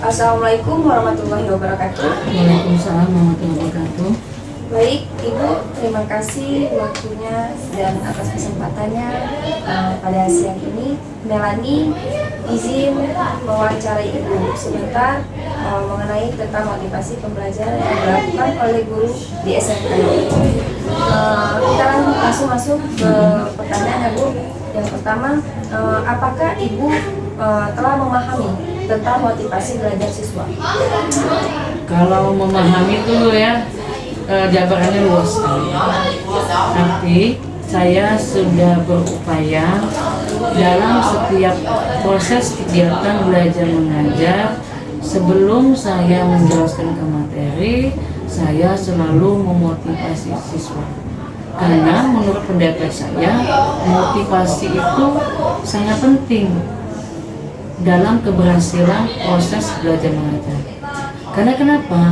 Assalamualaikum warahmatullahi wabarakatuh. Waalaikumsalam warahmatullahi wabarakatuh. Baik, Ibu, terima kasih waktunya dan atas kesempatannya pada siang ini. Melani izin mewawancarai Ibu sebentar mengenai tentang motivasi pembelajaran yang dilakukan oleh guru di SMK ini. Kita langsung masuk ke pertanyaan ya, Bu. Yang pertama, apakah Ibu telah memahami tentang motivasi belajar siswa? Kalau memahami itu ya jabarannya luas sekali. Tapi saya sudah berupaya dalam setiap proses kegiatan belajar mengajar. Sebelum saya menjelaskan ke materi, saya selalu memotivasi siswa. Karena menurut pendapat saya, motivasi itu sangat penting dalam keberhasilan proses belajar mengajar. Karena kenapa?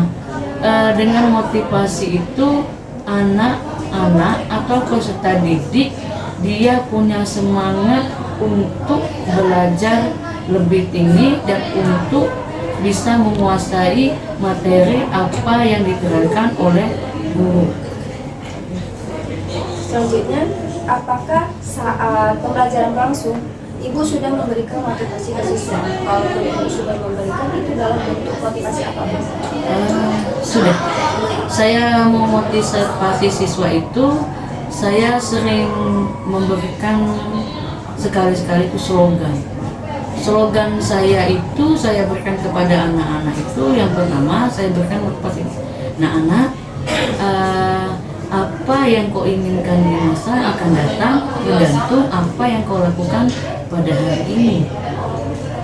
Dengan motivasi itu anak-anak atau peserta didik dia punya semangat untuk belajar lebih tinggi dan untuk bisa menguasai materi apa yang diterangkan oleh guru. Selanjutnya, apakah saat pembelajaran berlangsung Ibu sudah memberikan motivasi ke siswa? Kalau Ibu sudah memberikan, itu dalam bentuk motivasi apa? Sudah. Saya memotivasi siswa itu, saya sering memberikan sekali-sekali itu slogan. Slogan saya itu saya berikan kepada anak-anak itu yang pertama saya berikan motivasi. Nah anak, apa yang kau inginkan di masa akan datang tergantung apa yang kau lakukan pada hari ini.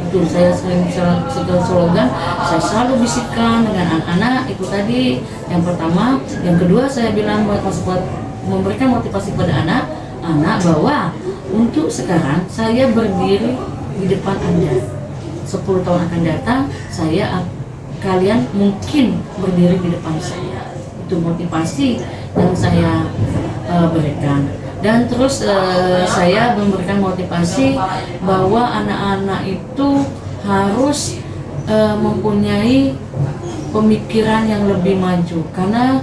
Itu saya sering setel slogan, saya selalu bisikkan dengan anak-anak itu tadi yang pertama. Yang kedua saya bilang memberikan motivasi pada anak-anak bahwa untuk sekarang saya berdiri di depan Anda. 10 tahun akan datang kalian mungkin berdiri di depan saya. Itu motivasi yang saya berikan. Dan terus saya memberikan motivasi bahwa anak-anak itu harus mempunyai pemikiran yang lebih maju. Karena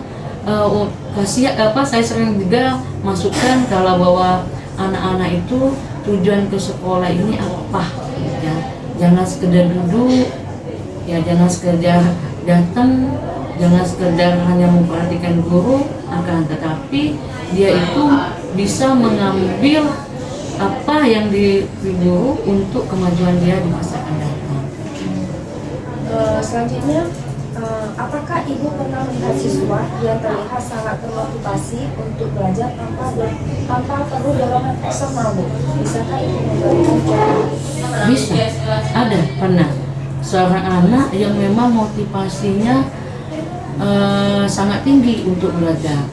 saya sering juga masukkan kalau bahwa anak-anak itu tujuan ke sekolah ini apa ya, jangan sekedar duduk ya, jangan sekedar datang, jangan sekedar hanya memperhatikan guru, akan tetapi dia itu bisa mengambil apa yang guru untuk kemajuan dia di masa akan datang. Selanjutnya, apakah Ibu pernah melihat siswa yang terlihat sangat termotivasi untuk belajar tanpa perlu dorongan eksternal, Bu? Bisakah Ibu memberikan contoh? Bisa, ada, pernah. Seorang anak yang memang motivasinya sangat tinggi untuk belajar.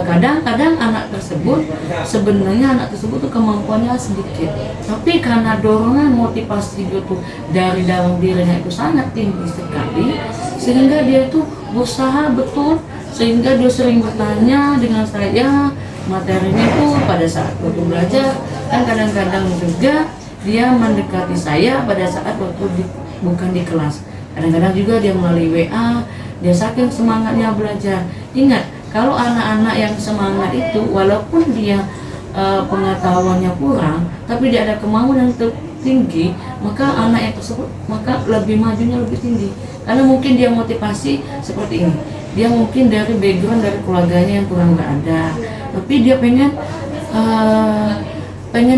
Kadang-kadang anak tersebut sebenarnya tuh kemampuannya sedikit, tapi karena dorongan motivasi itu dari dalam dirinya itu sangat tinggi sekali, sehingga dia itu berusaha betul, sehingga dia sering bertanya dengan saya materinya itu pada saat waktu belajar. Dan kadang-kadang juga dia mendekati saya pada saat waktu bukan di kelas. Kadang-kadang juga dia melalui WA, dia saking semangatnya belajar. Ingat, kalau anak-anak yang semangat itu walaupun dia pengetahuannya kurang, tapi dia ada kemauan yang tinggi, maka anak yang tersebut maka lebih majunya lebih tinggi. Karena mungkin dia motivasi seperti ini, dia mungkin dari background dari keluarganya yang kurang berada, tapi dia pengen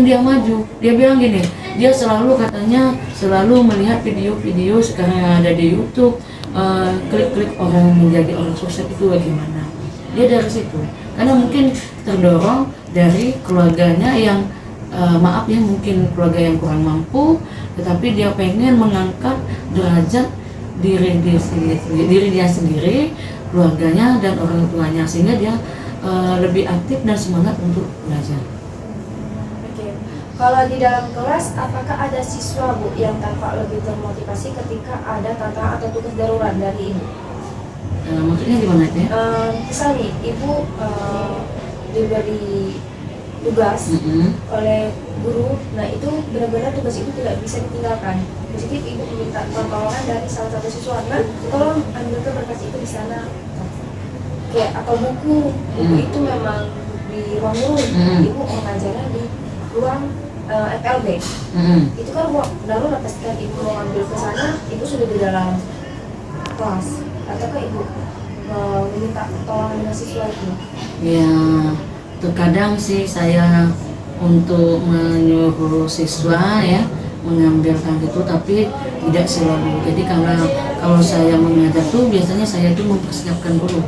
dia maju. Dia bilang gini, dia selalu melihat video-video sekarang yang ada di YouTube, klik-klik orang menjadi orang sukses itu bagaimana. Dia dari situ, karena mungkin terdorong dari keluarganya yang mungkin keluarga yang kurang mampu, tetapi dia pengen mengangkat derajat diri dia sendiri, keluarganya dan orang tuanya, sehingga dia lebih aktif dan semangat untuk belajar. Oke. Kalau di dalam kelas, apakah ada siswa, Bu, yang tampak lebih termotivasi ketika ada tantangan atau tugas darurat dari Ibu? Maksudnya gimana ya? Misalnya Ibu diberi tugas Mm-mm. oleh guru. Nah itu benar-benar tugas itu tidak bisa ditinggalkan. Positif ibu meminta pertolongan dari salah satu siswa, nah tolong ambil ke berkas itu di sana, kayak atau buku itu memang di ruang guru, ibu mengajarnya di ruang FLB. Itu kan ruang darurat, ketika ibu mau ambil ke sana, ibu sudah di dalam kelas, ataukah ibu meminta pertolongan dengan siswa itu? Ya, terkadang sih saya untuk menyuruh siswa ya mengambilkan itu, tapi tidak selalu. Jadi karena kalau saya mengajar tuh biasanya saya tuh mempersiapkan dulu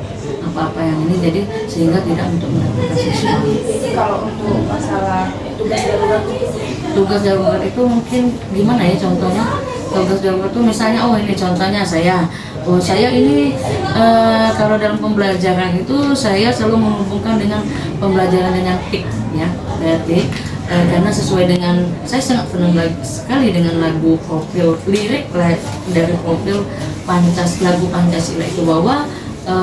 apa-apa yang ini, jadi sehingga tidak untuk mendapatkan siswa. Jadi kalau untuk masalah Tugas darurat itu mungkin gimana ya contohnya? Tugas darurat itu misalnya, oh ini contohnya saya ini kalau dalam pembelajaran itu saya selalu menghubungkan dengan pembelajaran dengan TIK ya, TIK. Karena sesuai dengan, saya sangat senang sekali dengan lagu profil lirik dari profil lagu Pancasila itu, bahwa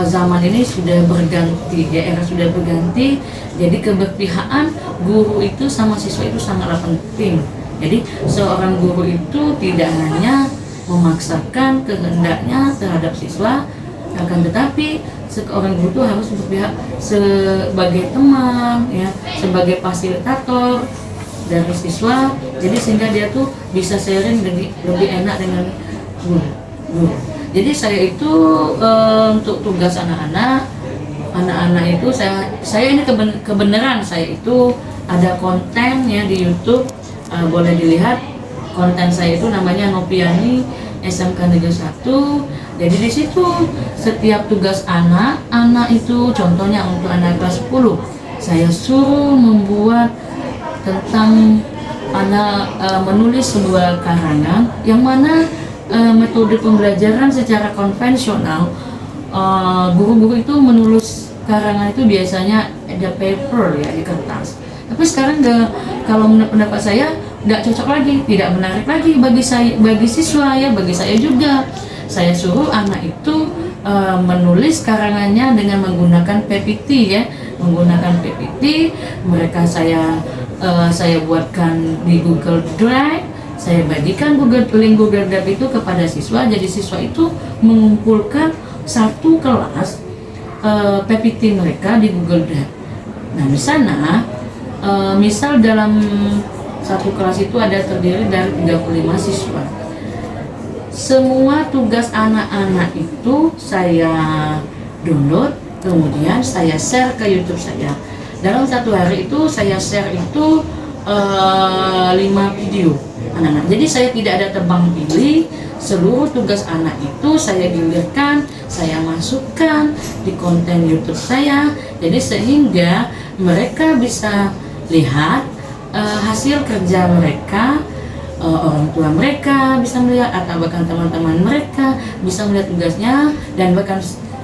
zaman ini sudah berganti ya, era sudah berganti, jadi keberpihakan guru itu sama siswa itu sangatlah penting. Jadi seorang guru itu tidak hanya memaksakan kehendaknya terhadap siswa, akan tetapi seorang guru itu harus berpihak sebagai teman ya, sebagai fasilitator dari siswa, jadi sehingga dia tuh bisa sharing lebih enak dengan guru. Jadi saya itu untuk tugas anak-anak itu saya ini kebenaran saya itu ada konten ya di YouTube, boleh dilihat konten saya itu namanya Nopiani SMK Negeri 1. Jadi di situ setiap tugas anak itu, contohnya untuk anak kelas 10, saya suruh membuat tentang menulis sebuah karangan yang mana metode pembelajaran secara konvensional, guru-guru itu menulis karangan itu biasanya ada paper ya, di kertas. Tapi sekarang kalau menurut pendapat saya tidak cocok lagi, tidak menarik lagi bagi siswa ya, bagi saya juga. Saya suruh anak itu menulis karangannya dengan menggunakan PPT ya, menggunakan PPT. Mereka saya buatkan di Google Drive, saya bagikan link Google Drive itu kepada siswa. Jadi siswa itu mengumpulkan satu kelas PPT mereka di Google Drive. Nah di sana misal dalam satu kelas itu ada terdiri dari 35 siswa. Semua tugas anak-anak itu saya download, kemudian saya share ke YouTube saya. Dalam satu hari itu saya share itu 5 video anak-anak. Jadi saya tidak ada tebang pilih, seluruh tugas anak itu saya gilirkan, saya masukkan di konten YouTube saya. Jadi sehingga mereka bisa lihat hasil kerja mereka, orang tua mereka bisa melihat, atau bahkan teman-teman mereka bisa melihat tugasnya, dan bahkan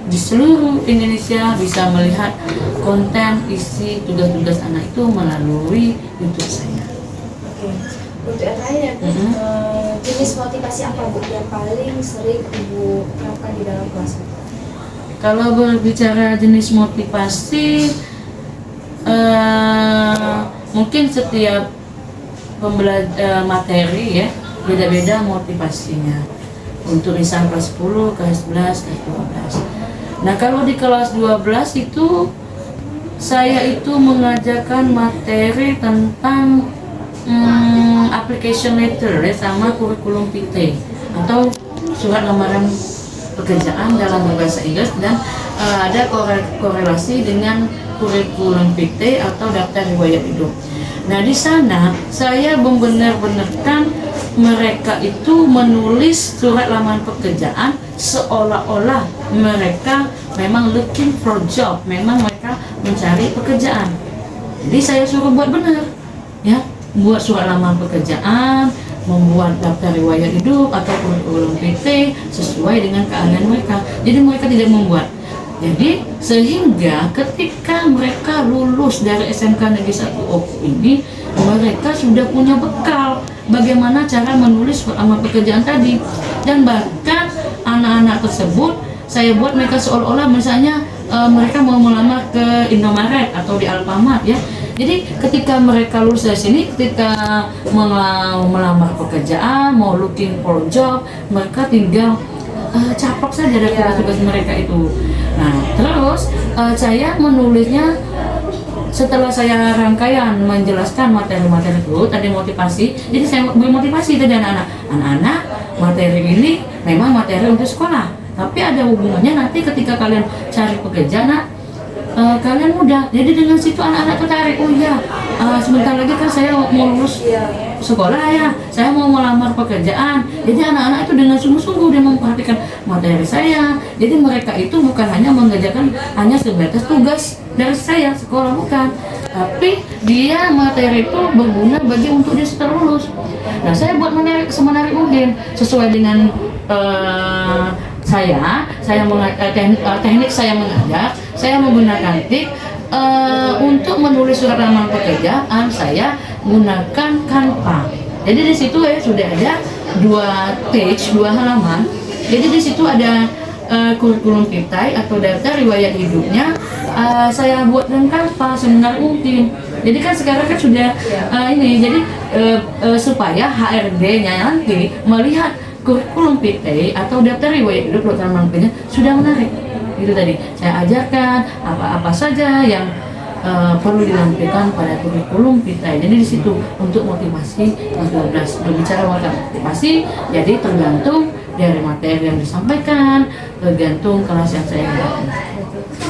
di seluruh Indonesia bisa melihat konten isi tugas-tugas anak itu melalui YouTube saya. Oke, untuk yang terakhir jenis motivasi apa Bu yang paling sering Ibu terapkan di dalam kelas? Kalau berbicara jenis motivasi, mungkin setiap materi ya beda-beda motivasinya. Untuk misal kelas 10, kelas 11, kelas 12. Nah kalau di kelas 12 itu saya itu mengajarkan materi tentang application letter ya, sama kurikulum vitae atau surat lamaran pekerjaan dalam bahasa Inggris, dan ada korelasi dengan kurikulum vitae atau daftar riwayat hidup. Nah di sana saya membenar-benarkan mereka itu menulis surat lamaran pekerjaan seolah-olah mereka memang looking for job, memang mereka mencari pekerjaan. Jadi saya suruh buat benar, ya, buat surat lamaran pekerjaan, membuat daftar riwayat hidup atau kurikulum vitae sesuai dengan keahlian mereka. Jadi mereka tidak membuat. Jadi sehingga ketika mereka lulus dari SMK Negeri 1 Oku ini, mereka sudah punya bekal bagaimana cara menulis lamaran pekerjaan tadi. Dan bahkan anak-anak tersebut saya buat mereka seolah-olah misalnya mereka mau melamar ke Indomaret atau di Alfamart ya. Jadi ketika mereka lulus dari sini, ketika mau melamar pekerjaan, mau looking for job, mereka tinggal caplok saja dari tugas-tugas mereka itu. Nah, terus saya menulisnya setelah saya rangkaian menjelaskan materi-materi itu, tadi motivasi. Jadi saya memotivasi tadi anak-anak, materi ini memang materi untuk sekolah, tapi ada hubungannya nanti ketika kalian cari pekerjaan. Kalian mudah, jadi dengan situ anak-anak tertarik. Oh iya, sebentar lagi kan saya mau lulus sekolah ya, saya mau melamar pekerjaan. Jadi anak-anak itu dengan sungguh-sungguh dia memperhatikan materi saya. Jadi mereka itu bukan hanya mengerjakan hanya sebatas tugas dari saya sekolah, bukan, tapi dia materi itu berguna bagi untuk dia setelah lulus. Nah, saya buat semenarik mungkin sesuai dengan teknik saya mengajar. Saya menggunakan tip untuk menulis surat lamaran pekerjaan. Saya menggunakan Canva. Jadi di situ sudah ada 2 halaman. Jadi di situ ada kurikulum vitae atau daftar riwayat hidupnya. Saya buat dengan Canva semenarik mungkin. Jadi kan sekarang kan sudah ini. Jadi supaya HRD-nya nanti melihat kurikulum vitae atau daftar riwayat hidup dokter manfaatnya sudah menarik. Itu tadi saya ajarkan apa-apa saja yang perlu dilampirkan pada kurikulum vitae. Jadi di situ untuk motivasi kelas 12 berbicara motivasi. Jadi tergantung dari materi yang disampaikan, tergantung kelas yang saya hadapi.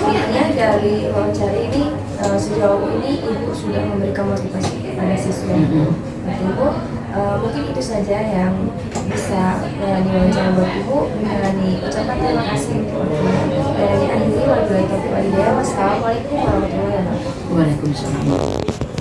Intinya dari wawancara ini sejauh ini Ibu sudah memberikan motivasi kepada siswa. Ibu mungkin itu saja yang bisa Melani wawancara buat Ibu. Melani ucapkan terima kasih untuk waktunya. Melani akhiri wabillahi taufiq wal hidayah. Wassalamualaikum warahmatullahi wabarakatuh. Waalaikumsalam.